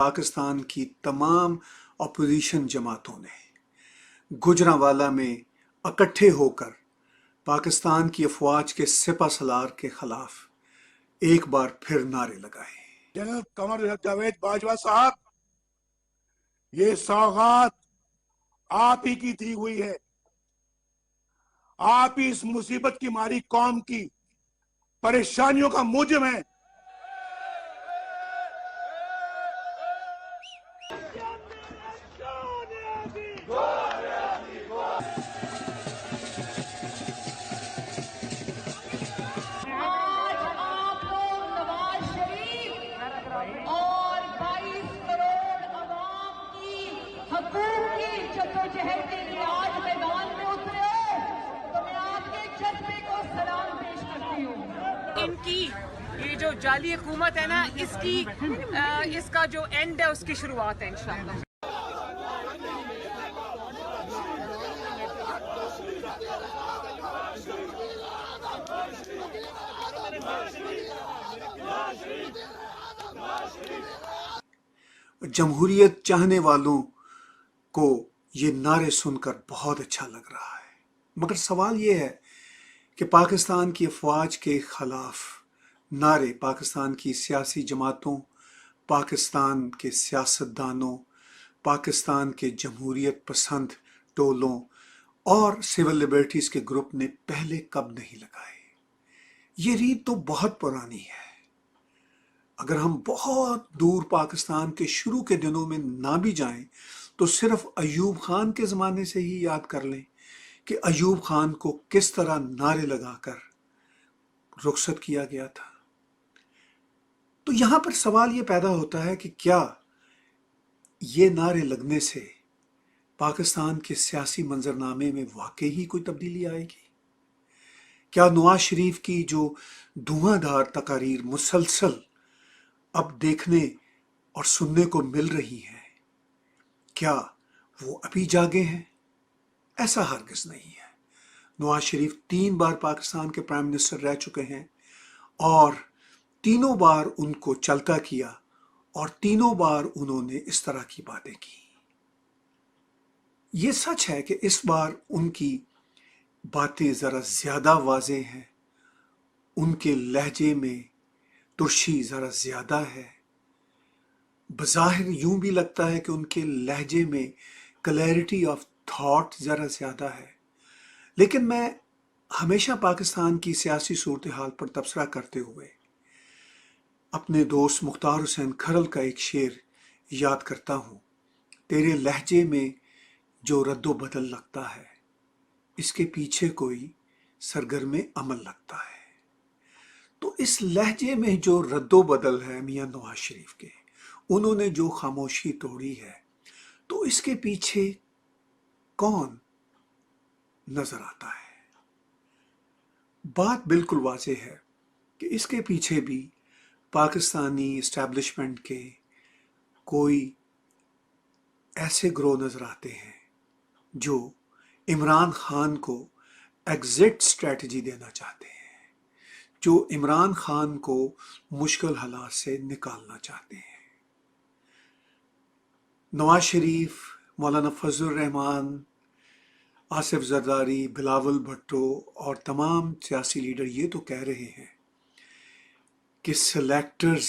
पाकिस्तान की तमाम अपोजिशन जमातों ने गुजरांवाला में इकट्ठे होकर पाकिस्तान की अफवाज के सिपह सलार के खिलाफ एक बार फिर नारे लगाए। जनरल कमर जावेद बाजवा साहब, ये सौगात आप ही की दी हुई है। आप ही इस मुसीबत की मारी कौम की परेशानियों का मूजिब है। और 22 करोड़ अवाम की हकूक की जद्दोजहद के लिए आज मैदान में उतरे हो, तो मैं आपके जज्बे को सलाम पेश करती हूँ। इनकी ये जो जाली हुकूमत है ना, इसका जो एंड है उसकी शुरुआत है इंशाअल्लाह। जमहूरियत चाहने वालों को ये नारे सुनकर बहुत अच्छा लग रहा है, मगर सवाल ये है कि पाकिस्तान की अफवाज के खिलाफ नारे पाकिस्तान की सियासी जमातों, पाकिस्तान के सियासतदानों, पाकिस्तान के जमहूरियत पसंद टोलों और सिविल लिबर्टीज़ के ग्रुप ने पहले कब नहीं लगाए। ये रीत तो बहुत पुरानी है। अगर हम बहुत दूर पाकिस्तान के शुरू के दिनों में ना भी जाएं तो सिर्फ अयूब खान के ज़माने से ही याद कर लें कि अयूब खान को किस तरह नारे लगाकर रुखसत किया गया था। तो यहाँ पर सवाल ये पैदा होता है कि क्या ये नारे लगने से पाकिस्तान के सियासी मंजरनामे में वाकई ही कोई तब्दीली आएगी? क्या नवाज शरीफ की जो धुआंधार तकारीर मुसलसल अब देखने और सुनने को मिल रही हैं, क्या वो अभी जागे हैं? ऐसा हरगिज़ नहीं है। नवाज शरीफ 3 बार पाकिस्तान के प्राइम मिनिस्टर रह चुके हैं और तीनों बार उनको चलता किया और तीनों बार उन्होंने इस तरह की बातें की। ये सच है कि इस बार उनकी बातें ज़रा ज़्यादा वाज़ेह हैं, उनके लहजे में तुर्शी ज़रा ज़्यादा है। बज़ाहिर यूं भी लगता है कि उनके लहजे में क्लैरिटी ऑफ थॉट ज़रा ज़्यादा है। लेकिन मैं हमेशा पाकिस्तान की सियासी सूरत हाल पर तबसरा करते हुए अपने दोस्त मुख्तार हुसैन खरल का एक शेर याद करता हूँ। तेरे लहजे में जो रद्दो बदल लगता है, इसके पीछे कोई सरगर्म अमल लगता है। तो इस लहजे में जो रद्दो बदल है मियां नवाज शरीफ के, उन्होंने जो खामोशी तोड़ी है, तो इसके पीछे कौन नजर आता है? बात बिल्कुल वाज़ेह है कि इसके पीछे भी पाकिस्तानी इस्टेब्लिशमेंट के कोई ऐसे ग्रोह नजर आते हैं जो इमरान खान को एग्जिट स्ट्रेटजी देना चाहते हैं, जो इमरान खान को मुश्किल हालात से निकालना चाहते हैं। नवाज शरीफ, मौलाना फजल रहमान, आसिफ जरदारी, बिलावल भुट्टो और तमाम सियासी लीडर ये तो कह रहे हैं कि सेलेक्टर्स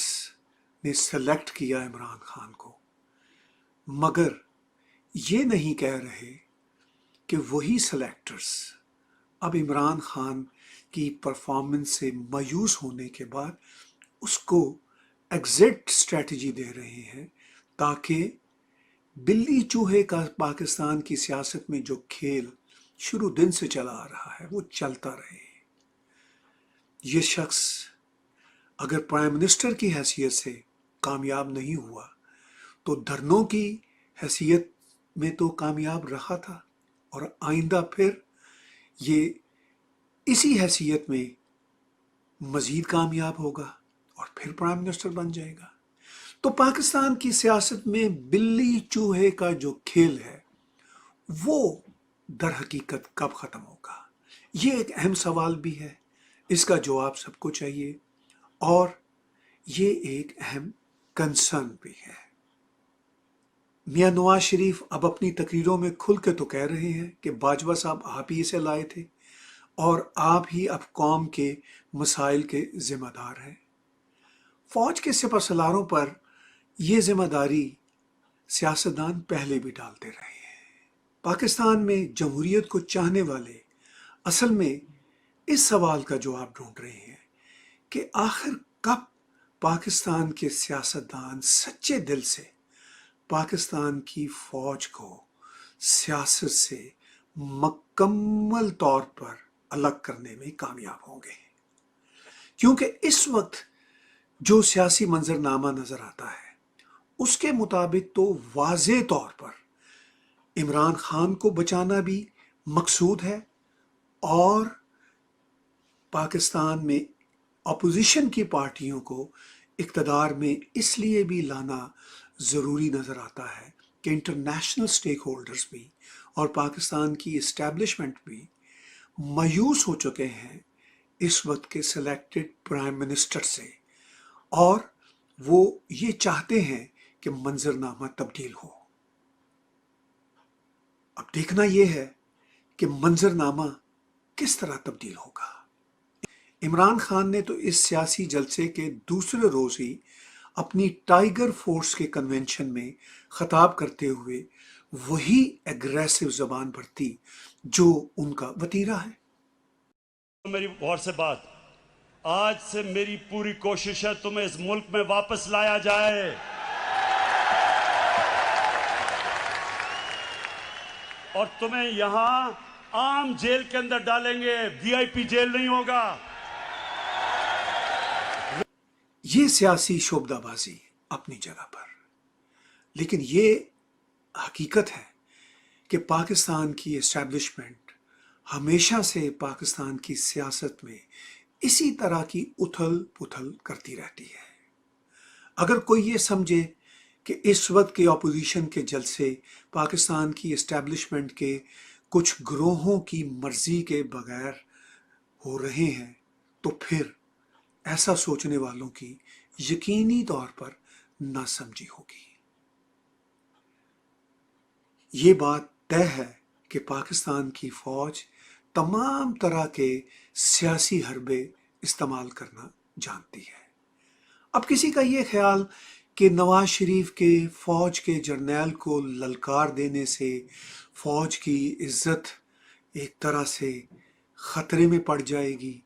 ने सेलेक्ट किया इमरान खान को, मगर ये नहीं कह रहे कि वही सेलेक्टर्स अब इमरान खान की परफॉर्मेंस से मायूस होने के बाद उसको एग्जिट स्ट्रेटजी दे रहे हैं ताकि बिल्ली चूहे का पाकिस्तान की सियासत में जो खेल शुरू दिन से चला आ रहा है वो चलता रहे। ये शख्स अगर प्राइम मिनिस्टर की हैसियत से कामयाब नहीं हुआ तो धरनों की हैसियत में तो कामयाब रहा था और आइंदा फिर ये इसी हैसियत में मजीद कामयाब होगा और फिर प्राइम मिनिस्टर बन जाएगा। तो पाकिस्तान की सियासत में बिल्ली चूहे का जो खेल है वो दर हकीकत कब ख़त्म होगा, ये एक अहम सवाल भी है। इसका जवाब सबको चाहिए और ये एक अहम कंसर्न भी है। मियां नवाज शरीफ अब अपनी तकरीरों में खुल के तो कह रहे हैं कि बाजवा साहब आप ही इसे लाए थे और आप ही अब कौम के मसाइल के जिम्मेदार हैं। फौज के सिपहसालारों पर यह जिम्मेदारी सियासतदान पहले भी डालते रहे हैं। पाकिस्तान में जमहूरियत को चाहने वाले असल में इस सवाल का जवाब ढूंढ रहे हैं कि आखिर कब पाकिस्तान के सियासतदान सच्चे दिल से पाकिस्तान की फौज को सियासत से मुकम्मल तौर पर अलग करने में कामयाब होंगे। क्योंकि इस वक्त जो सियासी मंजरनामा नजर आता है उसके मुताबिक तो वाज़े तौर पर इमरान खान को बचाना भी मकसूद है और पाकिस्तान में अपोजिशन की पार्टियों को इक़्तिदार में इसलिए भी लाना ज़रूरी नज़र आता है कि इंटरनेशनल स्टेक होल्डर्स भी और पाकिस्तान की इस्टेब्लिशमेंट भी मायूस हो चुके हैं इस वक्त के सिलेक्टेड प्राइम मिनिस्टर से और वो ये चाहते हैं कि मंजरनामा तब्दील हो। अब देखना यह है कि मंजरनामा किस तरह तब्दील होगा। इमरान खान ने तो इस सियासी जलसे के दूसरे रोज ही अपनी टाइगर फोर्स के कन्वेंशन में खिताब करते हुए वही एग्रेसिव जबान बरती जो उनका वतीरा है। मेरी गौर से बात, आज से मेरी पूरी कोशिश है तुम्हें इस मुल्क में वापस लाया जाए। और तुम्हें यहां आम जेल के अंदर डालेंगे, वीआईपी जेल नहीं होगा। ये सियासी शोबदाबाजी अपनी जगह पर, लेकिन ये हकीकत है कि पाकिस्तान की एस्टैब्लिशमेंट हमेशा से पाकिस्तान की सियासत में इसी तरह की उथल पुथल करती रहती है। अगर कोई ये समझे कि इस वक्त के अपोजिशन के जलसे पाकिस्तान की एस्टैब्लिशमेंट के कुछ ग्रोहों की मर्जी के बगैर हो रहे हैं तो फिर ऐसा सोचने वालों की यकीनी तौर पर नासमझी होगी। ये बात तय है कि पाकिस्तान की फौज तमाम तरह के सियासी हरबे इस्तेमाल करना जानती है। अब किसी का ये ख्याल कि नवाज शरीफ के फौज के जर्नैल को ललकार देने से फौज की इज्जत एक तरह से खतरे में पड़ जाएगी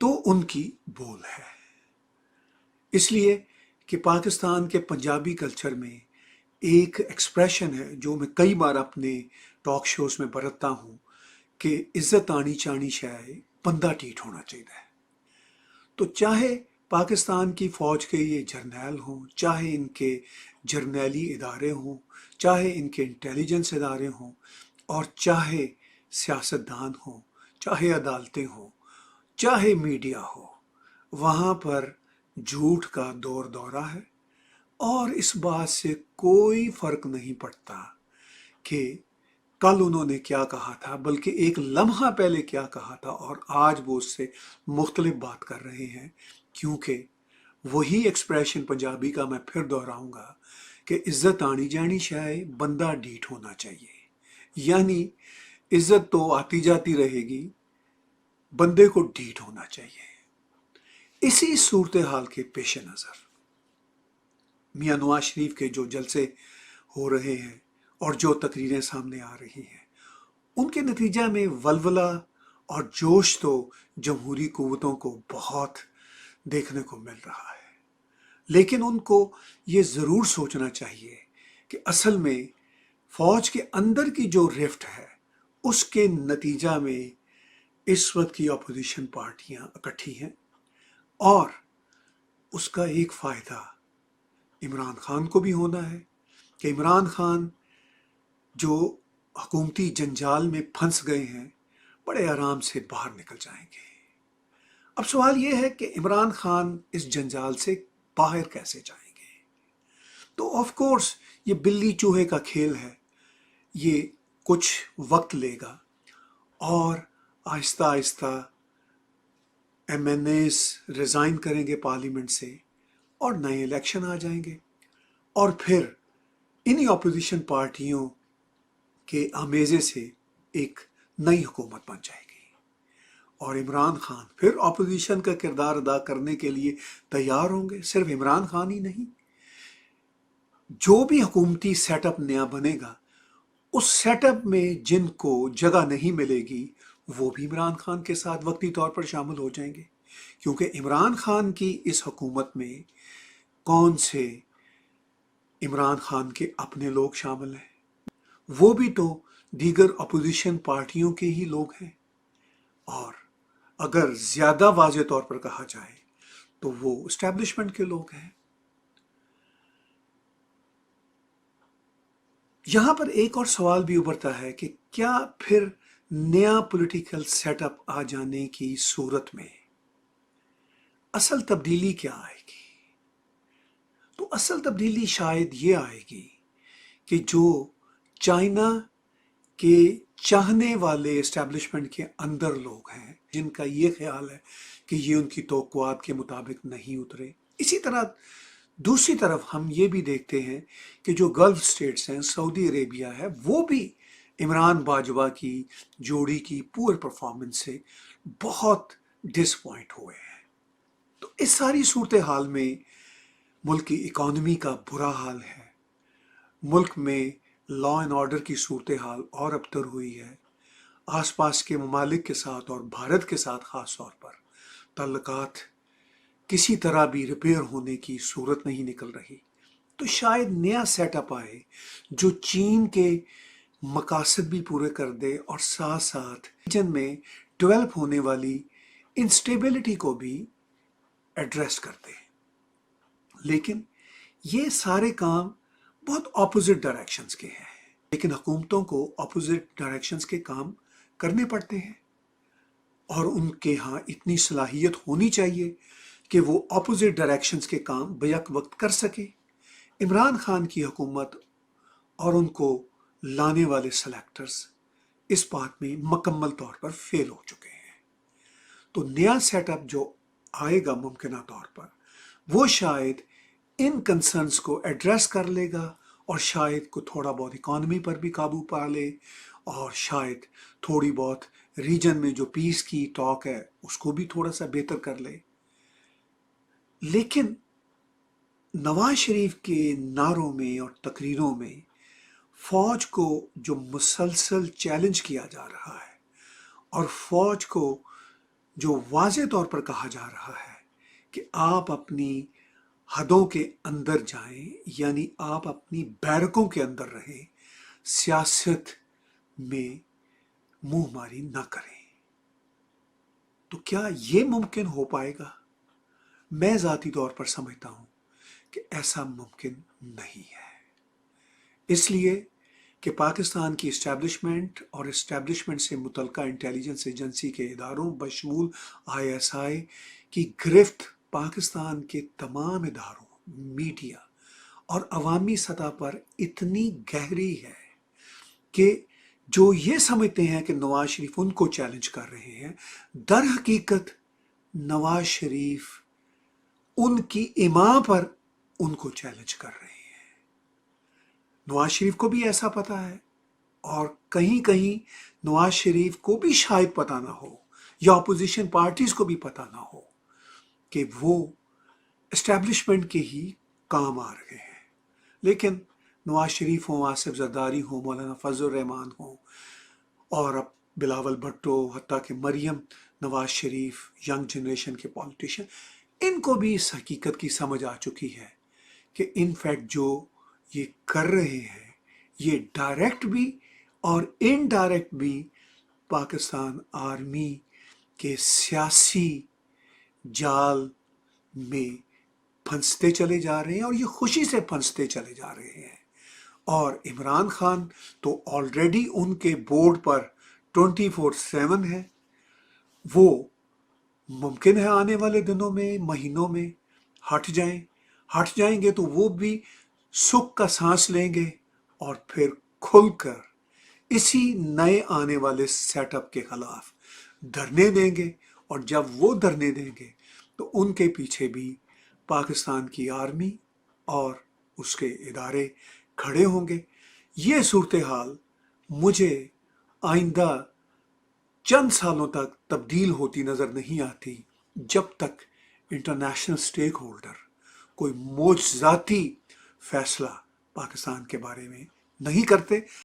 तो उनकी भूल है। इसलिए कि पाकिस्तान के पंजाबी कल्चर में एक एक्सप्रेशन है जो मैं कई बार अपने टॉक शोज में बरतता हूँ कि इज्जत आनी चानी शाय बंदा टीठ होना चाहिए। तो चाहे पाकिस्तान की फौज के ये जर्नैल हों, चाहे इनके जर्नैली इदारे हों, चाहे इनके इंटेलिजेंस इदारे हों और चाहे सियासतदान हों, चाहे अदालतें हों, चाहे मीडिया हो, वहाँ पर झूठ का दौर दौरा है और इस बात से कोई फर्क नहीं पड़ता कि कल उन्होंने क्या कहा था, बल्कि एक लम्हा पहले क्या कहा था और आज वो उससे मुख्तलिफ बात कर रहे हैं। क्योंकि वही एक्सप्रेशन पंजाबी का मैं फिर दोहराऊंगा कि इज्जत आनी जानी शाय बंदा ढीठ होना चाहिए, यानी इज्जत तो आती जाती रहेगी, बंदे को ढीठ होना चाहिए। इसी सूरत हाल के पेश नज़र मियां नवाज शरीफ के जो जलसे हो रहे हैं और जो तकरीरें सामने आ रही हैं उनके नतीजा में वलवला और जोश तो जमहूरी कुव्वतों को बहुत देखने को मिल रहा है। लेकिन उनको ये ज़रूर सोचना चाहिए कि असल में फौज के अंदर की जो रिफ्ट है उसके नतीजा में इस वक्त की अपोजिशन पार्टियां इकट्ठी हैं और उसका एक फ़ायदा इमरान खान को भी होना है कि इमरान खान जो हुकूमती जंजाल में फंस गए हैं बड़े आराम से बाहर निकल जाएंगे। अब सवाल यह है कि इमरान खान इस जंजाल से बाहर कैसे जाएंगे। तो ऑफ कोर्स ये बिल्ली चूहे का खेल है, ये कुछ वक्त लेगा और आहिस्ता आहिस्ता MNAs रिज़ाइन करेंगे पार्लियामेंट से और नए इलेक्शन आ जाएंगे और फिर इन्हीं अपोजिशन पार्टियों के आमेजे से एक नई हुकूमत बन जाएगी और इमरान खान फिर अपोजिशन का किरदार अदा करने के लिए तैयार होंगे। सिर्फ इमरान खान ही नहीं, जो भी हुकूमती सेटअप नया बनेगा उस सेटअप में जिनको जगह नहीं मिलेगी वो भी इमरान खान के साथ वक्ती तौर पर शामिल हो जाएंगे, क्योंकि इमरान खान की इस हुकूमत में कौन से इमरान खान के अपने लोग शामिल हैं, वो भी तो दीगर अपोजिशन पार्टियों के ही लोग हैं। और अगर ज्यादा वाज़ेह तौर पर कहा जाए तो वो एस्टैब्लिशमेंट के लोग हैं। यहां पर एक और सवाल भी उभरता है कि क्या फिर नया पॉलिटिकल सेटअप आ जाने की सूरत में असल तब्दीली क्या आएगी? तो असल तब्दीली शायद ये आएगी कि जो चाइना के चाहने वाले एस्टैब्लिशमेंट के अंदर लोग हैं, जिनका ये ख्याल है कि ये उनकी तवक्कुआत के मुताबिक नहीं उतरे, इसी तरह दूसरी तरफ हम ये भी देखते हैं कि जो गल्फ स्टेट्स हैं, सऊदी अरेबिया है, वो भी इमरान बाजवा की जोड़ी की पुअर परफॉर्मेंस से बहुत डिसपॉइंट हुए हैं। तो इस सारी सूरत हाल में मुल्क की इकॉनमी का बुरा हाल है, मुल्क में लॉ एंड ऑर्डर की सूरत हाल और अबतर हुई है, आसपास के ममालिक के साथ और भारत के साथ ख़ास तौर पर ताल्लुकात किसी तरह भी रिपेयर होने की सूरत नहीं निकल रही। तो शायद नया सेटअप आए जो चीन के मकासद भी पूरे कर दे और साथ साथ रीजन में डेवलप होने वाली इंस्टेबिलिटी को भी एड्रेस कर दे। लेकिन ये सारे काम बहुत ऑपोजिट डायरेक्शंस के हैं, लेकिन हुकूमतों को ऑपोजिट डायरेक्शंस के काम करने पड़ते हैं और उनके यहाँ इतनी सलाहियत होनी चाहिए कि वो ऑपोजिट डायरेक्शंस के काम बैक वक्त कर सके। इमरान खान की हुकूमत और उनको लाने वाले सेलेक्टर्स इस बात में मुकम्मल तौर पर फेल हो चुके हैं। तो नया सेटअप जो आएगा मुमकिन तौर पर वो शायद इन कंसर्न्स को एड्रेस कर लेगा और शायद को थोड़ा बहुत इकॉनमी पर भी काबू पा ले और शायद थोड़ी बहुत रीजन में जो पीस की टॉक है उसको भी थोड़ा सा बेहतर कर ले। लेकिन नवाज शरीफ के नारों में और तकरीरों में फौज को जो मुसलसल चैलेंज किया जा रहा है और फौज को जो वाज़ेह तौर पर कहा जा रहा है कि आप अपनी हदों के अंदर जाएं, यानी आप अपनी बैरकों के अंदर रहें, सियासत में मुंहमारी ना करें, तो क्या ये मुमकिन हो पाएगा? मैं ज़ाती तौर पर समझता हूं कि ऐसा मुमकिन नहीं है, इसलिए कि पाकिस्तान की इस्टेब्लिशमेंट और इस्टेब्लिशमेंट से मुतल्लिका इंटेलिजेंस एजेंसी के इदारों बशमूल ISI की गिरफ्त पाकिस्तान के तमाम इदारों, मीडिया और अवामी सतह पर इतनी गहरी है कि जो ये समझते हैं कि नवाज शरीफ उनको चैलेंज कर रहे हैं, दर हकीकत नवाज शरीफ उनकी इमाम पर उनको चैलेंज कर रहे हैं। नवाज शरीफ को भी ऐसा पता है और कहीं कहीं नवाज शरीफ को भी शायद पता ना हो या अपोजिशन पार्टीज को भी पता ना हो कि वो एस्टैब्लिशमेंट के ही काम आ रहे हैं। लेकिन नवाज शरीफ हो, आसिफ जरदारी हो, मौलाना फजल रहमान हो और अब बिलावल भुट्टो, हत्ता कि मरियम नवाज शरीफ, यंग जनरेशन के पॉलिटिशियन, इनको भी इस हकीकत की समझ आ चुकी है कि इनफैक्ट जो ये कर रहे हैं ये डायरेक्ट भी और इनडायरेक्ट भी पाकिस्तान आर्मी के सियासी जाल में फंसते चले जा रहे हैं और ये खुशी से फंसते चले जा रहे हैं। और इमरान खान तो ऑलरेडी उनके बोर्ड पर 24/7 है। वो मुमकिन है आने वाले दिनों में, महीनों में हट जाएंगे तो वो भी सुख का सांस लेंगे और फिर खुलकर इसी नए आने वाले सेटअप के खिलाफ धरने देंगे। और जब वो धरने देंगे तो उनके पीछे भी पाकिस्तान की आर्मी और उसके इदारे کھڑے ہوں گے. یہ صورتحال مجھے آئندہ چند سالوں تک تبدیل ہوتی نظر نہیں آتی جب تک انٹرنیشنل سٹیک ہولڈر کوئی معجزاتی فیصلہ پاکستان کے بارے میں نہیں کرتے.